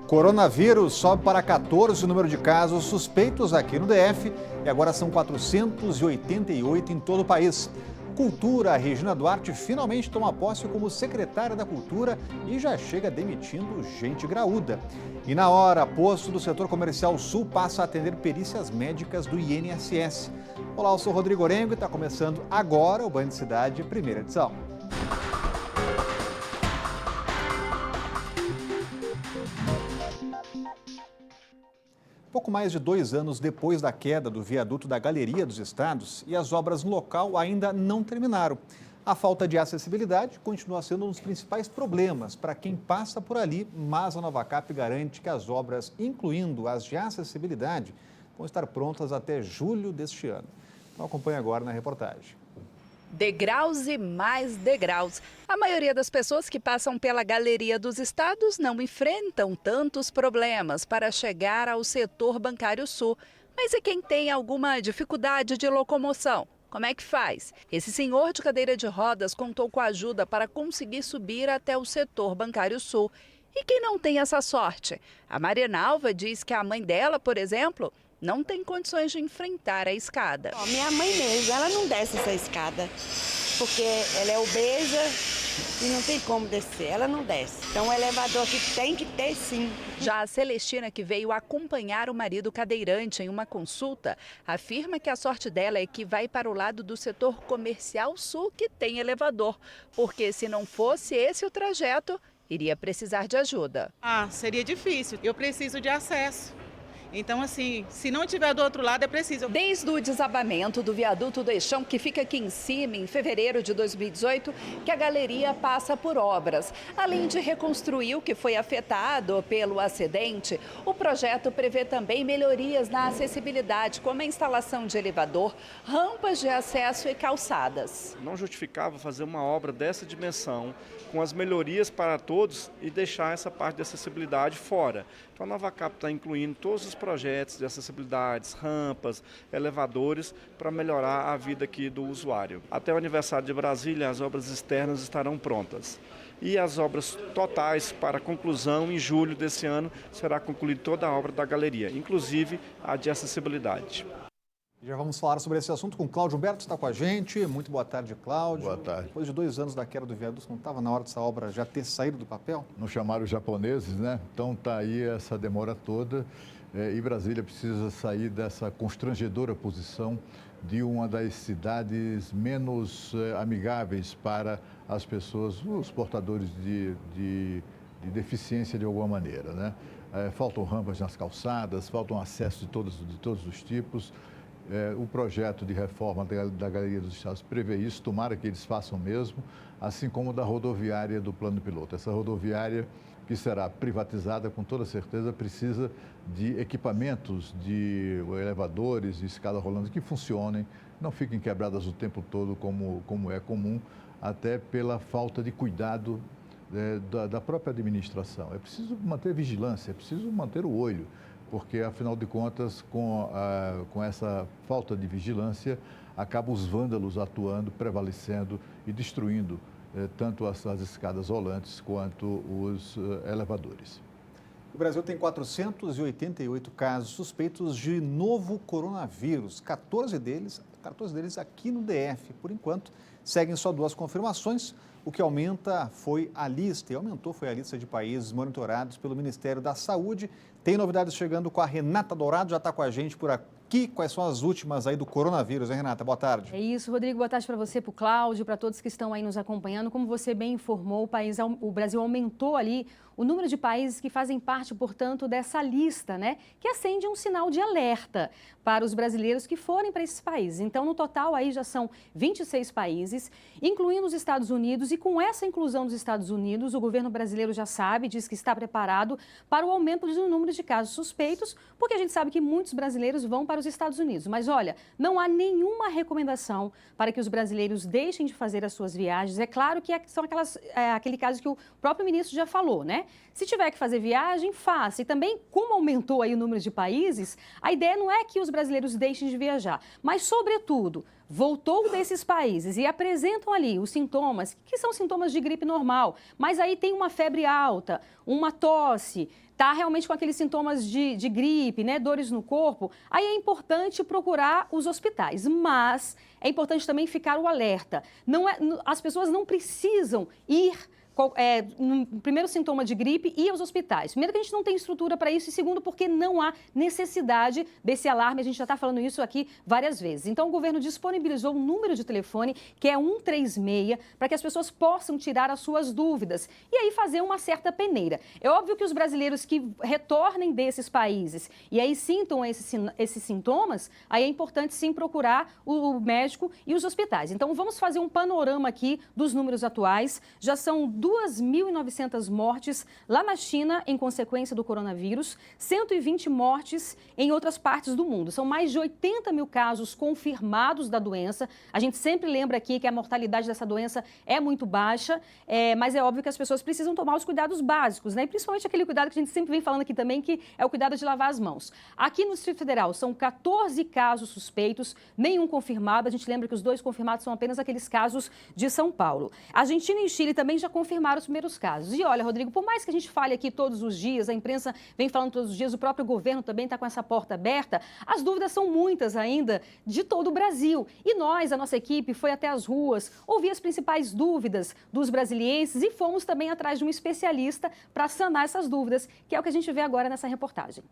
Coronavírus sobe para 14 o número de casos suspeitos aqui no DF e agora são 488 em todo o país. Cultura, a Regina Duarte finalmente toma posse como secretária da Cultura e já chega demitindo gente graúda. E na hora, posto do setor comercial sul passa a atender perícias médicas do INSS. Olá, eu sou Rodrigo Orengo e está começando agora o Band Cidade, primeira edição. Pouco mais de 2 anos depois da queda do viaduto da Galeria dos Estados e as obras no local ainda não terminaram. A falta de acessibilidade continua sendo um dos principais problemas para quem passa por ali, mas a Novacap garante que as obras, incluindo as de acessibilidade, vão estar prontas até julho deste ano. Então acompanhe agora na reportagem. Degraus e mais degraus. A maioria das pessoas que passam pela Galeria dos Estados não enfrentam tantos problemas para chegar ao setor bancário sul. Mas e quem tem alguma dificuldade de locomoção? Como é que faz? Esse senhor de cadeira de rodas contou com ajuda para conseguir subir até o setor bancário sul. E quem não tem essa sorte? A Marianalva diz que a mãe dela, por exemplo, não tem condições de enfrentar a escada. Minha mãe mesmo, ela não desce essa escada, porque ela é obesa e não tem como descer, ela não desce. Então o elevador aqui tem que ter sim. Já a Celestina, que veio acompanhar o marido cadeirante em uma consulta, afirma que a sorte dela é que vai para o lado do setor comercial sul que tem elevador, porque se não fosse esse o trajeto, iria precisar de ajuda. Seria difícil, eu preciso de acesso. Então, assim, se não tiver do outro lado, é preciso. Desde o desabamento do viaduto do Eixão, que fica aqui em cima, em fevereiro de 2018, que a galeria passa por obras. Além de reconstruir o que foi afetado pelo acidente, o projeto prevê também melhorias na acessibilidade, como a instalação de elevador, rampas de acesso e calçadas. Não justificava fazer uma obra dessa dimensão, com as melhorias para todos e deixar essa parte de acessibilidade fora. Então a Novacap está incluindo todos os projetos de acessibilidade, rampas, elevadores, para melhorar a vida aqui do usuário. Até o aniversário de Brasília, as obras externas estarão prontas. E as obras totais para conclusão, em julho desse ano, será concluída toda a obra da galeria, inclusive a de acessibilidade. Já vamos falar sobre esse assunto com Cláudio Humberto, que está com a gente. Muito boa tarde, Cláudio. Boa tarde. Depois de 2 anos da queda do viaduto, não estava na hora dessa obra já ter saído do papel? Não chamaram os japoneses, né? Então está aí essa demora toda e Brasília precisa sair dessa constrangedora posição de uma das cidades menos amigáveis para as pessoas, os portadores de deficiência de alguma maneira, né? Faltam rampas nas calçadas, faltam acesso de todos os tipos. O projeto de reforma da Galeria dos Estados prevê isso, tomara que eles façam mesmo, assim como da rodoviária do plano piloto. Essa rodoviária, que será privatizada, com toda certeza, precisa de equipamentos, de elevadores, de escada rolante que funcionem, não fiquem quebradas o tempo todo, como é comum, até pela falta de cuidado da própria administração. É preciso manter vigilância, é preciso manter o olho, porque, afinal de contas, com essa falta de vigilância, acabam os vândalos atuando, prevalecendo e destruindo tanto as escadas rolantes quanto os elevadores. O Brasil tem 488 casos suspeitos de novo coronavírus, 14 deles aqui no DF. Por enquanto, seguem só 2 confirmações. O que aumentou foi a lista de países monitorados pelo Ministério da Saúde. Tem novidades chegando com a Renata Dourado, já está com a gente por aqui. Quais são as últimas aí do coronavírus, hein, Renata? Boa tarde. É isso, Rodrigo. Boa tarde para você, para o Cláudio, para todos que estão aí nos acompanhando. Como você bem informou, o Brasil aumentou ali o número de países que fazem parte, portanto, dessa lista, né? Que acende um sinal de alerta para os brasileiros que forem para esses países. Então, no total, aí já são 26 países, incluindo os Estados Unidos. E com essa inclusão dos Estados Unidos, o governo brasileiro já sabe, diz que está preparado para o aumento do número de casos suspeitos, porque a gente sabe que muitos brasileiros vão para os Estados Unidos. Mas, olha, não há nenhuma recomendação para que os brasileiros deixem de fazer as suas viagens. É claro que são aquele caso que o próprio ministro já falou, né? Se tiver que fazer viagem, faça. E também, como aumentou aí o número de países, a ideia não é que os brasileiros deixem de viajar, mas, sobretudo, voltou desses países e apresentam ali os sintomas, que são sintomas de gripe normal, mas aí tem uma febre alta, uma tosse, está realmente com aqueles sintomas de gripe, né, dores no corpo, aí é importante procurar os hospitais. Mas é importante também ficar o alerta. As pessoas não precisam ir no primeiro sintoma de gripe, ir aos hospitais. Primeiro que a gente não tem estrutura para isso e segundo porque não há necessidade desse alarme, a gente já está falando isso aqui várias vezes. Então o governo disponibilizou um número de telefone que é 136 para que as pessoas possam tirar as suas dúvidas e aí fazer uma certa peneira. É óbvio que os brasileiros que retornem desses países e aí sintam esses sintomas, aí é importante sim procurar o médico e os hospitais. Então vamos fazer um panorama aqui dos números atuais. Já são 2.900 mortes lá na China em consequência do coronavírus, 120 mortes em outras partes do mundo. São mais de 80 mil casos confirmados da doença. A gente sempre lembra aqui que a mortalidade dessa doença é muito baixa, mas é óbvio que as pessoas precisam tomar os cuidados básicos, né? E principalmente aquele cuidado que a gente sempre vem falando aqui também, que é o cuidado de lavar as mãos. Aqui no Distrito Federal são 14 casos suspeitos, nenhum confirmado. A gente lembra que os 2 confirmados são apenas aqueles casos de São Paulo. Argentina e Chile também já confirmaram os primeiros casos. E olha, Rodrigo, por mais que a gente fale aqui todos os dias, a imprensa vem falando todos os dias, o próprio governo também está com essa porta aberta, as dúvidas são muitas ainda de todo o Brasil. E nós, a nossa equipe, foi até as ruas, ouvir as principais dúvidas dos brasilienses e fomos também atrás de um especialista para sanar essas dúvidas, que é o que a gente vê agora nessa reportagem.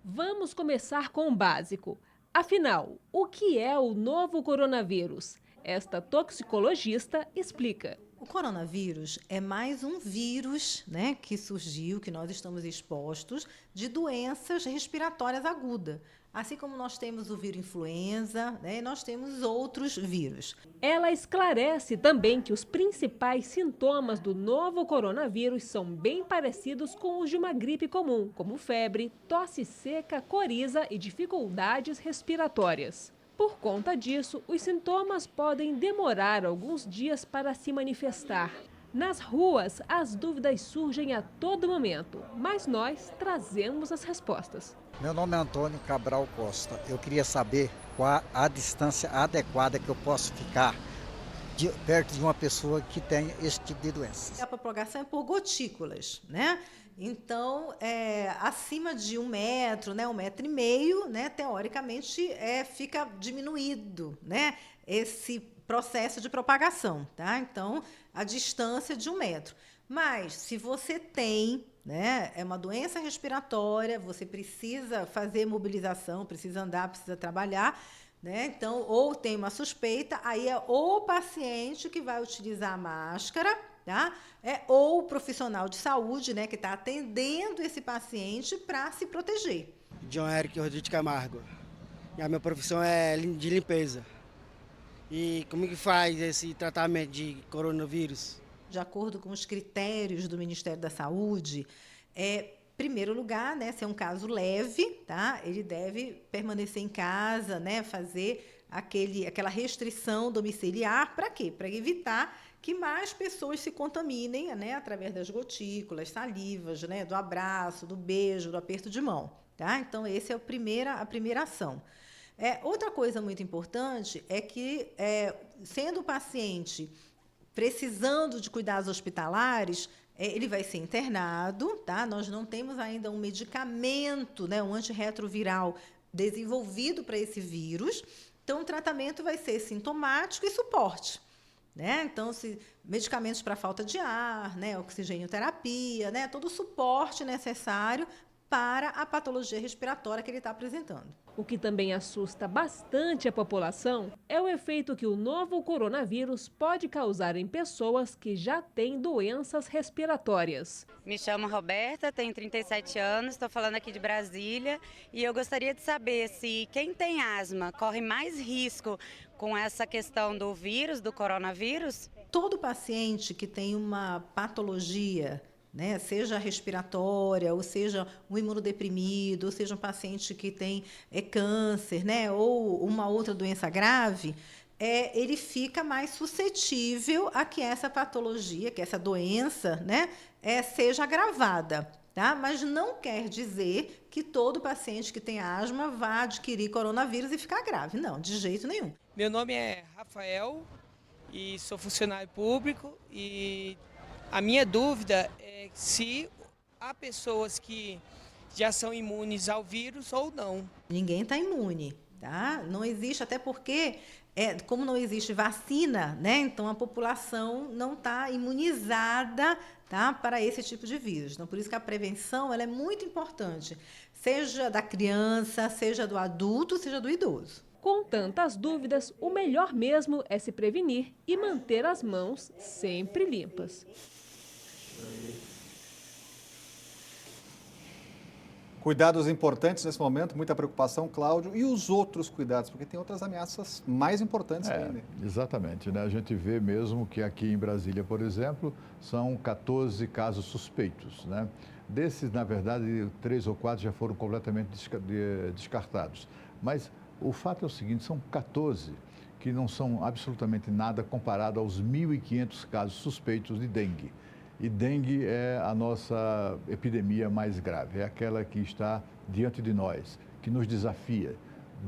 Vamos começar com o básico. Afinal, o que é o novo coronavírus? Esta toxicologista explica. O coronavírus é mais um vírus, né, que surgiu, que nós estamos expostos, de doenças respiratórias agudas. Assim como nós temos o vírus influenza, né, nós temos outros vírus. Ela esclarece também que os principais sintomas do novo coronavírus são bem parecidos com os de uma gripe comum, como febre, tosse seca, coriza e dificuldades respiratórias. Por conta disso, os sintomas podem demorar alguns dias para se manifestar. Nas ruas, as dúvidas surgem a todo momento, mas nós trazemos as respostas. Meu nome é Antônio Cabral Costa. Eu queria saber qual a distância adequada que eu posso ficar perto de uma pessoa que tem esse tipo de doença. A propagação é por gotículas, né? Então, acima de 1 metro, né, 1,5 metro, né, teoricamente, fica diminuído, né, esse processo de propagação, tá? Então, a distância de 1 metro. Mas, se você tem, né, uma doença respiratória, você precisa fazer mobilização, precisa andar, precisa trabalhar, né? Então, ou tem uma suspeita, aí é o paciente que vai utilizar a máscara, tá? Ou o profissional de saúde, né, que está atendendo esse paciente para se proteger. John Eric Rodrigues Camargo. A minha profissão é de limpeza. E como que faz esse tratamento de coronavírus? De acordo com os critérios do Ministério da Saúde, primeiro lugar, né, se é um caso leve, tá? Ele deve permanecer em casa, né, fazer aquela restrição domiciliar. Para quê? Para evitar que mais pessoas se contaminem, né, através das gotículas, salivas, né, do abraço, do beijo, do aperto de mão. Tá? Então, essa é a primeira ação. Outra coisa muito importante é que, sendo o paciente precisando de cuidados hospitalares, ele vai ser internado, tá? Nós não temos ainda um medicamento, né, um antirretroviral desenvolvido para esse vírus, então o tratamento vai ser sintomático e suporte, né? Então, medicamentos para falta de ar, né, oxigênio-terapia, né, todo o suporte necessário para a patologia respiratória que ele está apresentando. O que também assusta bastante a população é o efeito que o novo coronavírus pode causar em pessoas que já têm doenças respiratórias. Me chamo Roberta, tenho 37 anos, estou falando aqui de Brasília e eu gostaria de saber se quem tem asma corre mais risco com essa questão do vírus, do coronavírus? Todo paciente que tem uma patologia, né, seja respiratória, ou seja um imunodeprimido, ou seja um paciente que tem câncer, né, ou uma outra doença grave, ele fica mais suscetível a que essa patologia, que essa doença, né, seja agravada. Tá? Mas não quer dizer que todo paciente que tem asma vá adquirir coronavírus e ficar grave. Não, de jeito nenhum. Meu nome é Rafael e sou funcionário público e a minha dúvida é se há pessoas que já são imunes ao vírus ou não. Ninguém está imune, tá? Não existe, até porque, como não existe vacina, né? Então a população não está imunizada, tá, para esse tipo de vírus. Então, por isso que a prevenção ela é muito importante, seja da criança, seja do adulto, seja do idoso. Com tantas dúvidas, o melhor mesmo é se prevenir e manter as mãos sempre limpas. Cuidados importantes nesse momento, muita preocupação, Cláudio, e os outros cuidados, porque tem outras ameaças mais importantes ainda. Exatamente, né? A gente vê mesmo que aqui em Brasília, por exemplo, são 14 casos suspeitos, né? Desses, na verdade, 3 ou 4 já foram completamente descartados. Mas o fato é o seguinte, são 14 que não são absolutamente nada comparado aos 1.500 casos suspeitos de dengue. E dengue é a nossa epidemia mais grave, é aquela que está diante de nós, que nos desafia.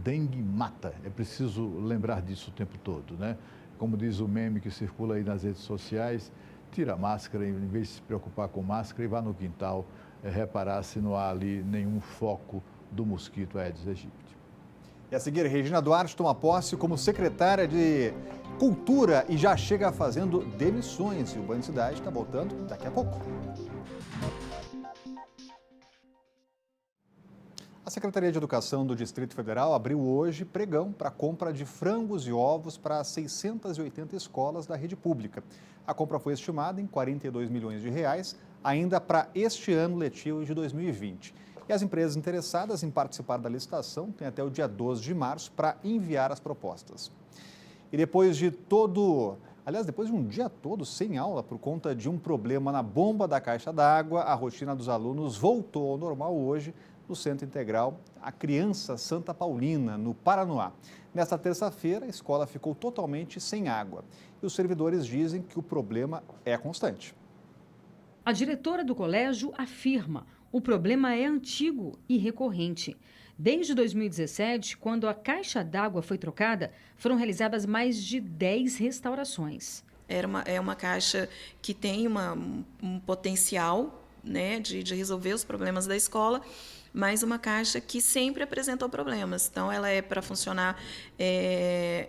Dengue mata, é preciso lembrar disso o tempo todo, né? Como diz o meme que circula aí nas redes sociais, tira a máscara, em vez de se preocupar com máscara, e vá no quintal reparar se não há ali nenhum foco do mosquito Aedes aegypti. E a seguir, Regina Duarte toma posse como secretária de Cultura e já chega fazendo demissões. E o Banho de Cidade está voltando daqui a pouco. A Secretaria de Educação do Distrito Federal abriu hoje pregão para a compra de frangos e ovos para 680 escolas da rede pública. A compra foi estimada em R$ 42 milhões ainda para este ano letivo de 2020. E as empresas interessadas em participar da licitação têm até o dia 12 de março para enviar as propostas. E depois de um dia todo sem aula por conta de um problema na bomba da caixa d'água, a rotina dos alunos voltou ao normal hoje no Centro Integral A Criança Santa Paulina, no Paranoá. Nesta terça-feira, a escola ficou totalmente sem água. E os servidores dizem que o problema é constante. A diretora do colégio afirma: o problema é antigo e recorrente. Desde 2017, quando a caixa d'água foi trocada, foram realizadas mais de 10 restaurações. É uma caixa que tem um potencial, né, de resolver os problemas da escola, mas uma caixa que sempre apresentou problemas. Então, ela é para funcionar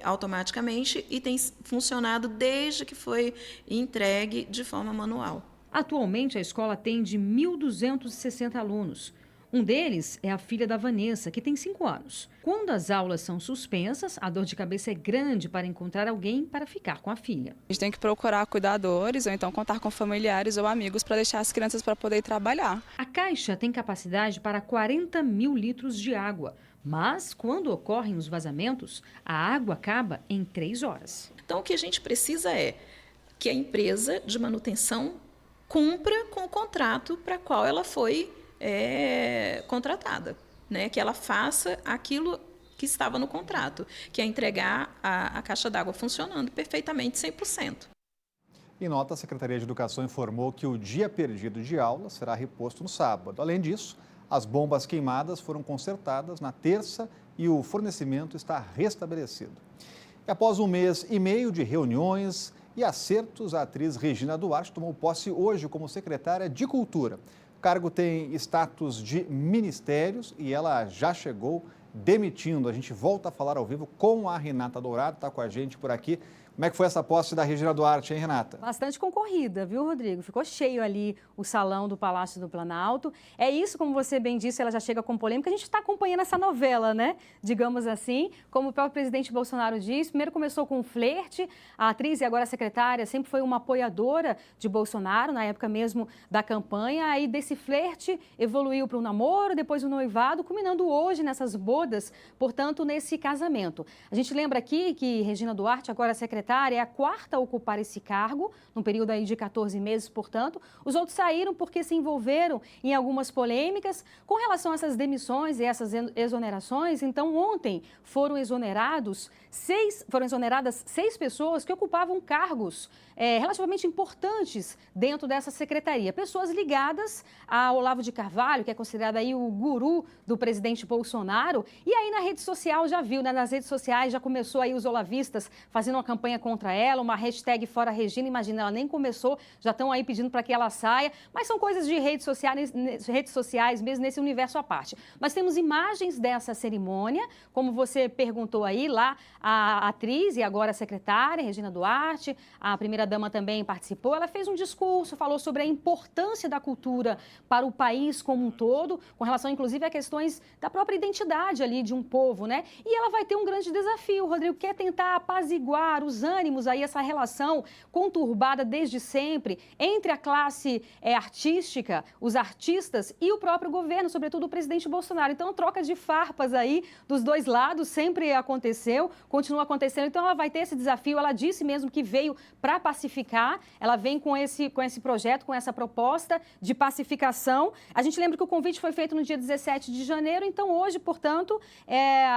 automaticamente e tem funcionado desde que foi entregue de forma manual. Atualmente, a escola atende 1.260 alunos. Um deles é a filha da Vanessa, que tem 5 anos. Quando as aulas são suspensas, a dor de cabeça é grande para encontrar alguém para ficar com a filha. A gente tem que procurar cuidadores ou então contar com familiares ou amigos para deixar as crianças para poder trabalhar. A caixa tem capacidade para 40 mil litros de água, mas quando ocorrem os vazamentos, a água acaba em 3 horas. Então, o que a gente precisa é que a empresa de manutenção cumpra com o contrato para qual ela foi contratada, né? Que ela faça aquilo que estava no contrato, que é entregar a caixa d'água funcionando perfeitamente 100%. Em nota, a Secretaria de Educação informou que o dia perdido de aula será reposto no sábado. Além disso, as bombas queimadas foram consertadas na terça e o fornecimento está restabelecido. E após 1 mês e meio de reuniões e acertos, a atriz Regina Duarte tomou posse hoje como secretária de Cultura. O cargo tem status de ministérios e ela já chegou demitindo. A gente volta a falar ao vivo com a Renata Dourado, está com a gente por aqui. Como é que foi essa posse da Regina Duarte, hein, Renata? Bastante concorrida, viu, Rodrigo? Ficou cheio ali o salão do Palácio do Planalto. É isso, como você bem disse, ela já chega com polêmica. A gente está acompanhando essa novela, né? Digamos assim. Como o próprio presidente Bolsonaro disse, primeiro começou com um flerte. A atriz e agora a secretária sempre foi uma apoiadora de Bolsonaro, na época mesmo da campanha. Aí desse flerte evoluiu para um namoro, depois o noivado, culminando hoje nessas bodas, portanto, nesse casamento. A gente lembra aqui que Regina Duarte, agora secretária secretária é a quarta a ocupar esse cargo, num período aí de 14 meses, portanto. Os outros saíram porque se envolveram em algumas polêmicas com relação a essas demissões e essas exonerações. Então, ontem foram exoneradas 6 pessoas que ocupavam cargos relativamente importantes dentro dessa secretaria. Pessoas ligadas a Olavo de Carvalho, que é considerado aí o guru do presidente Bolsonaro. E aí na rede social já viu, né? Nas redes sociais já começou aí os olavistas fazendo uma campanha contra ela, uma hashtag Fora Regina. Imagina, ela nem começou, já estão aí pedindo para que ela saia. Mas são coisas de redes sociais mesmo, nesse universo à parte. Mas temos imagens dessa cerimônia, como você perguntou aí, lá a atriz e agora a secretária, Regina Duarte, a primeira-dama também participou. Ela fez um discurso, falou sobre a importância da cultura para o país como um todo, com relação, inclusive, a questões da própria identidade ali de um povo, né? E ela vai ter um grande desafio, Rodrigo, que é tentar apaziguar os ânimos aí, essa relação conturbada desde sempre entre a classe artística, os artistas e o próprio governo, sobretudo o presidente Bolsonaro. Então, troca de farpas aí dos dois lados sempre aconteceu, continua acontecendo. Então, ela vai ter esse desafio. Ela disse mesmo que veio para pacificar. Ela vem com esse projeto, com essa proposta de pacificação. A gente lembra que o convite foi feito no dia 17 de janeiro. Então, hoje, portanto,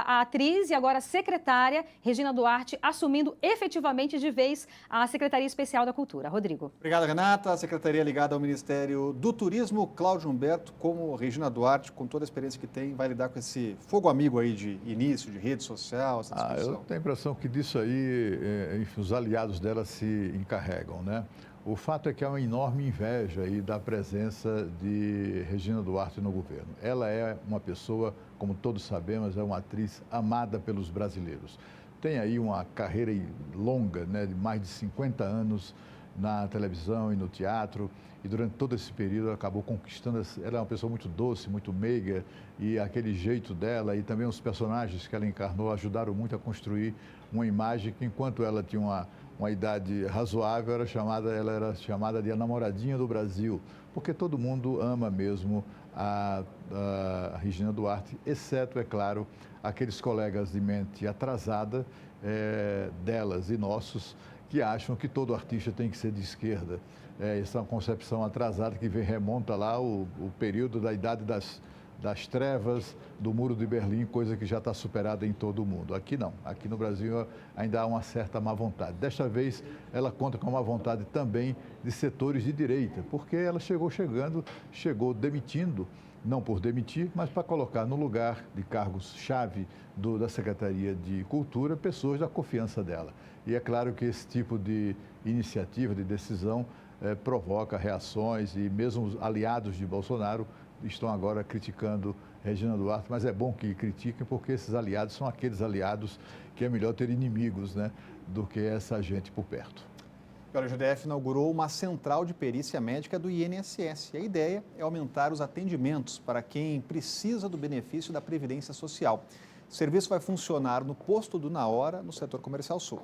a atriz e agora a secretária Regina Duarte assumindo efetivamente de vez a Secretaria Especial da Cultura. Rodrigo. Obrigado, Renata. A secretaria ligada ao Ministério do Turismo, Cláudio Humberto, como Regina Duarte, com toda a experiência que tem, vai lidar com esse fogo amigo aí de início, de rede social, essa discussão. Eu tenho a impressão que disso aí, enfim, os aliados dela se encarregam, né? O fato é que há uma enorme inveja aí da presença de Regina Duarte no governo. Ela é uma pessoa, como todos sabemos, é uma atriz amada pelos brasileiros. Tem aí uma carreira longa, né, de mais de 50 anos na televisão e no teatro, e durante todo esse período ela acabou conquistando. Ela é uma pessoa muito doce, muito meiga, e aquele jeito dela e também os personagens que ela encarnou ajudaram muito a construir uma imagem que, enquanto ela tinha uma idade razoável, ela era chamada de a namoradinha do Brasil, porque todo mundo ama mesmo a Regina Duarte, exceto, é claro, aqueles colegas de mente atrasada delas e nossos, que acham que todo artista tem que ser de esquerda. Essa é uma concepção atrasada que remonta lá o período da idade das trevas, do Muro de Berlim, coisa que já está superada em todo o mundo. Aqui não. Aqui no Brasil ainda há uma certa má vontade. Desta vez, ela conta com uma vontade também de setores de direita, porque ela chegou demitindo, não por demitir, mas para colocar no lugar de cargos-chave da Secretaria de Cultura pessoas da confiança dela. E é claro que esse tipo de iniciativa, de decisão, provoca reações, e mesmo os aliados de Bolsonaro estão agora criticando Regina Duarte, mas é bom que critiquem, porque esses aliados são aqueles aliados que é melhor ter inimigos, né, do que essa gente por perto. O GDF inaugurou uma central de perícia médica do INSS. E a ideia é aumentar os atendimentos para quem precisa do benefício da Previdência Social. O serviço vai funcionar no posto do Na Hora, no setor comercial sul.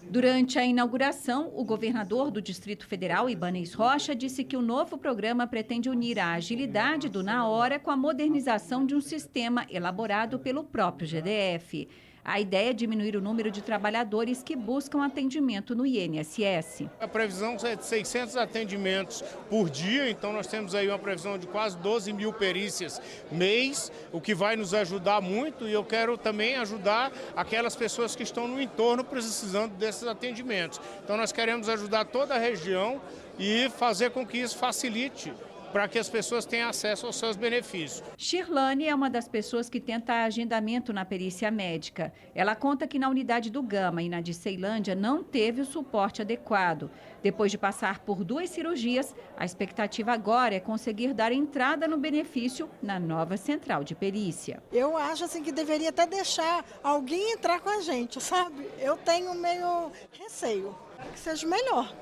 Durante a inauguração, o governador do Distrito Federal, Ibanez Rocha, disse que o novo programa pretende unir a agilidade do Na Hora com a modernização de um sistema elaborado pelo próprio GDF. A ideia é diminuir o número de trabalhadores que buscam atendimento no INSS. A previsão é de 600 atendimentos por dia, então nós temos aí uma previsão de quase 12 mil perícias mês, o que vai nos ajudar muito, e eu quero também ajudar aquelas pessoas que estão no entorno precisando desses atendimentos. Então nós queremos ajudar toda a região e fazer com que isso facilite para que as pessoas tenham acesso aos seus benefícios. Shirlane é uma das pessoas que tenta agendamento na perícia médica. Ela conta que na unidade do Gama e na de Ceilândia não teve o suporte adequado. Depois de passar por 2 cirurgias, a expectativa agora é conseguir dar entrada no benefício na nova central de perícia. Eu acho assim que deveria até deixar alguém entrar com a gente, sabe? Eu tenho meio receio que seja melhor.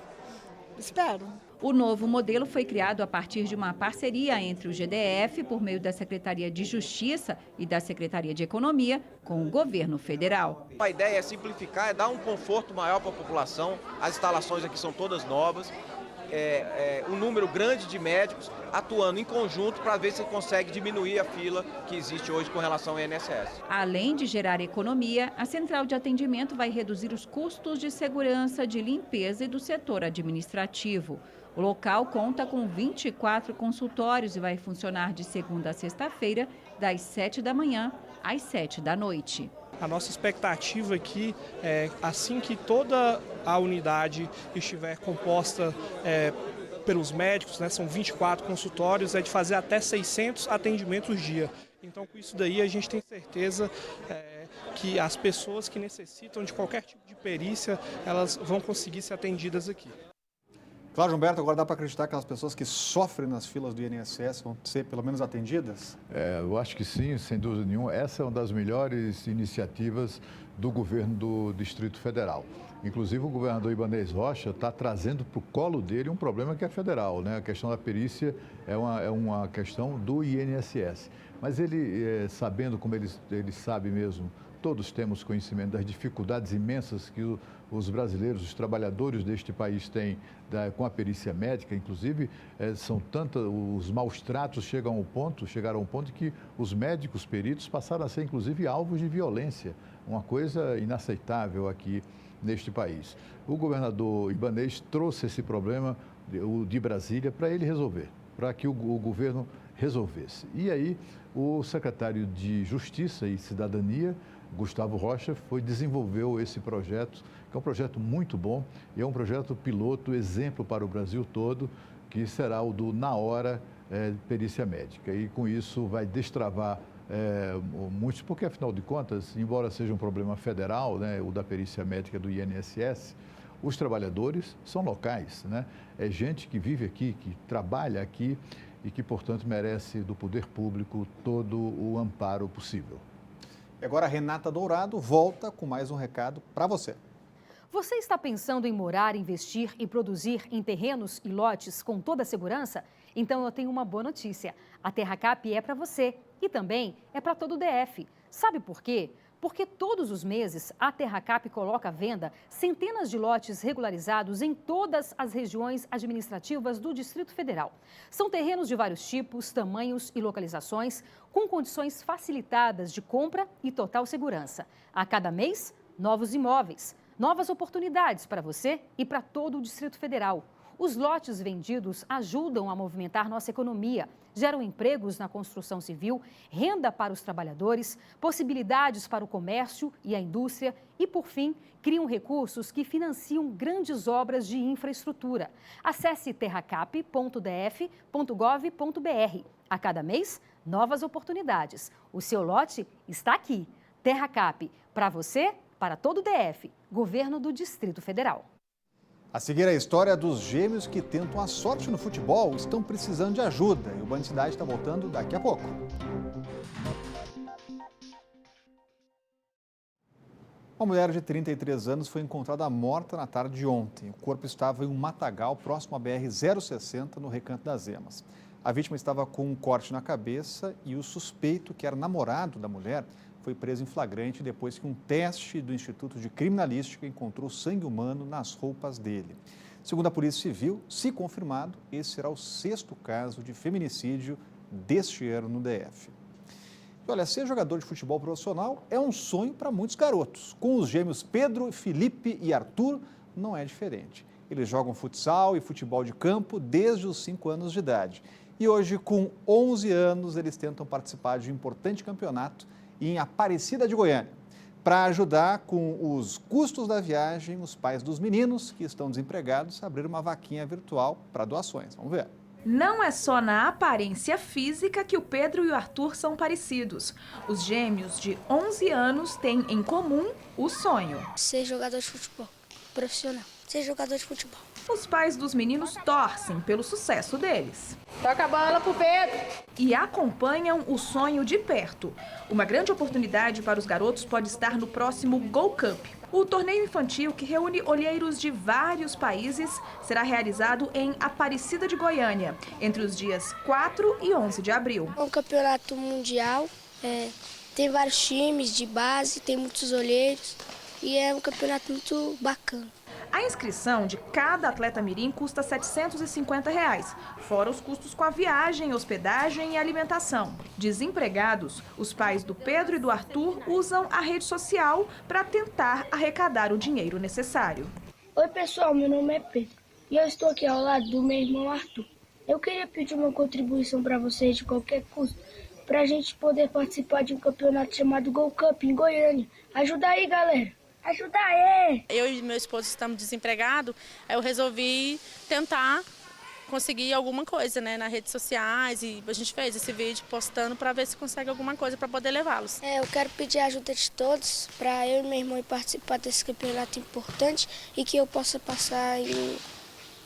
Espero. O novo modelo foi criado a partir de uma parceria entre o GDF, por meio da Secretaria de Justiça e da Secretaria de Economia, com o governo federal. A ideia é simplificar, é dar um conforto maior para a população. As instalações aqui são todas novas um número grande de médicos atuando em conjunto para ver se consegue diminuir a fila que existe hoje com relação ao INSS. Além de gerar economia, a central de atendimento vai reduzir os custos de segurança, de limpeza e do setor administrativo. O local conta com 24 consultórios e vai funcionar de segunda a sexta-feira, das 7 da manhã às 7 da noite. A nossa expectativa aqui é, assim que toda a unidade estiver composta pelos médicos, né, são 24 consultórios, é de fazer até 600 atendimentos dia. Então, com isso daí, a gente tem certeza que as pessoas que necessitam de qualquer tipo de perícia, elas vão conseguir ser atendidas aqui. Cláudio Humberto, agora dá para acreditar que as pessoas que sofrem nas filas do INSS vão ser pelo menos atendidas? Eu acho que sim, sem dúvida nenhuma. Essa é uma das melhores iniciativas do governo do Distrito Federal. Inclusive, o governador Ibanez Rocha está trazendo para o colo dele um problema que é federal, né? A questão da perícia é uma questão do INSS. Mas ele, sabendo como ele sabe mesmo, todos temos conhecimento das dificuldades imensas que os brasileiros, os trabalhadores deste país têm com a perícia médica, inclusive, são tantos, os maus tratos chegaram ao ponto que os médicos peritos passaram a ser, inclusive, alvos de violência, uma coisa inaceitável aqui neste país. O governador Ibanez trouxe esse problema de Brasília para ele resolver, para que o governo resolvesse. E aí, o secretário de Justiça e Cidadania, Gustavo Rocha, desenvolveu esse projeto, que é um projeto muito bom e é um projeto piloto, exemplo para o Brasil todo, que será o do Na Hora Perícia Médica. E com isso vai destravar muitos, porque afinal de contas, embora seja um problema federal, né, o da perícia médica do INSS, os trabalhadores são locais, né? É gente que vive aqui, que trabalha aqui e que, portanto, merece do poder público todo o amparo possível. E agora a Renata Dourado volta com mais um recado para você. Você está pensando em morar, investir e produzir em terrenos e lotes com toda a segurança? Então eu tenho uma boa notícia. A TerraCap é para você e também é para todo o DF. Sabe por quê? Porque todos os meses a TerraCap coloca à venda centenas de lotes regularizados em todas as regiões administrativas do Distrito Federal. São terrenos de vários tipos, tamanhos e localizações, com condições facilitadas de compra e total segurança. A cada mês, novos imóveis, novas oportunidades para você e para todo o Distrito Federal. Os lotes vendidos ajudam a movimentar nossa economia, geram empregos na construção civil, renda para os trabalhadores, possibilidades para o comércio e a indústria e, por fim, criam recursos que financiam grandes obras de infraestrutura. Acesse terracap.df.gov.br. A cada mês, novas oportunidades. O seu lote está aqui. TerraCap, para você, para todo o DF, Governo do Distrito Federal. A seguir a história dos gêmeos que tentam a sorte no futebol, estão precisando de ajuda e o Band Cidade está voltando daqui a pouco. Uma mulher de 33 anos foi encontrada morta na tarde de ontem. O corpo estava em um matagal próximo à BR-060, no Recanto das Emas. A vítima estava com um corte na cabeça e o suspeito, que era namorado da mulher, foi preso em flagrante depois que um teste do Instituto de Criminalística encontrou sangue humano nas roupas dele. Segundo a Polícia Civil, se confirmado, esse será o 6º caso de feminicídio deste ano no DF. E olha, ser jogador de futebol profissional é um sonho para muitos garotos. Com os gêmeos Pedro, Felipe e Arthur, não é diferente. Eles jogam futsal e futebol de campo desde os 5 anos de idade. E hoje, com 11 anos, eles tentam participar de um importante campeonato em Aparecida de Goiânia. Para ajudar com os custos da viagem, os pais dos meninos que estão desempregados abriram uma vaquinha virtual para doações. Vamos ver. Não é só na aparência física que o Pedro e o Arthur são parecidos. Os gêmeos de 11 anos têm em comum o sonho. Ser jogador de futebol profissional. Ser jogador de futebol. Os pais dos meninos torcem pelo sucesso deles. Toca a bola pro Pedro. E acompanham o sonho de perto. Uma grande oportunidade para os garotos pode estar no próximo Go Cup. O torneio infantil, que reúne olheiros de vários países, será realizado em Aparecida de Goiânia, entre os dias 4 e 11 de abril. É um campeonato mundial, tem vários times de base, tem muitos olheiros e é um campeonato muito bacana. A inscrição de cada atleta mirim custa R$ 750, fora os custos com a viagem, hospedagem e alimentação. Desempregados, os pais do Pedro e do Arthur usam a rede social para tentar arrecadar o dinheiro necessário. Oi pessoal, meu nome é Pedro e eu estou aqui ao lado do meu irmão Arthur. Eu queria pedir uma contribuição para vocês de qualquer custo, para a gente poder participar de um campeonato chamado Go Cup em Goiânia. Ajuda aí, galera! Ajuda aí! Eu e meu esposo estamos desempregados, eu resolvi tentar conseguir alguma coisa, né, nas redes sociais, e a gente fez esse vídeo postando para ver se consegue alguma coisa para poder levá-los. Eu quero pedir a ajuda de todos para eu e meu irmão participar desse campeonato importante e que eu possa passar em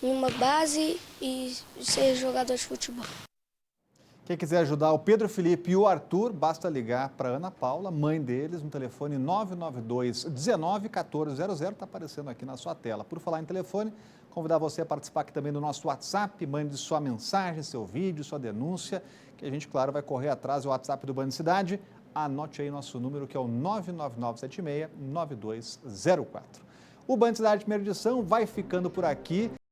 uma base e ser jogador de futebol. Quem quiser ajudar o Pedro Felipe e o Arthur, basta ligar para Ana Paula, mãe deles, no telefone 992 19 1400, está aparecendo aqui na sua tela. Por falar em telefone, convidar você a participar aqui também do nosso WhatsApp, mande sua mensagem, seu vídeo, sua denúncia, que a gente, claro, vai correr atrás do WhatsApp do Band Cidade. Anote aí nosso número, que é o 99976-9204. O Band Cidade, primeira edição, vai ficando por aqui.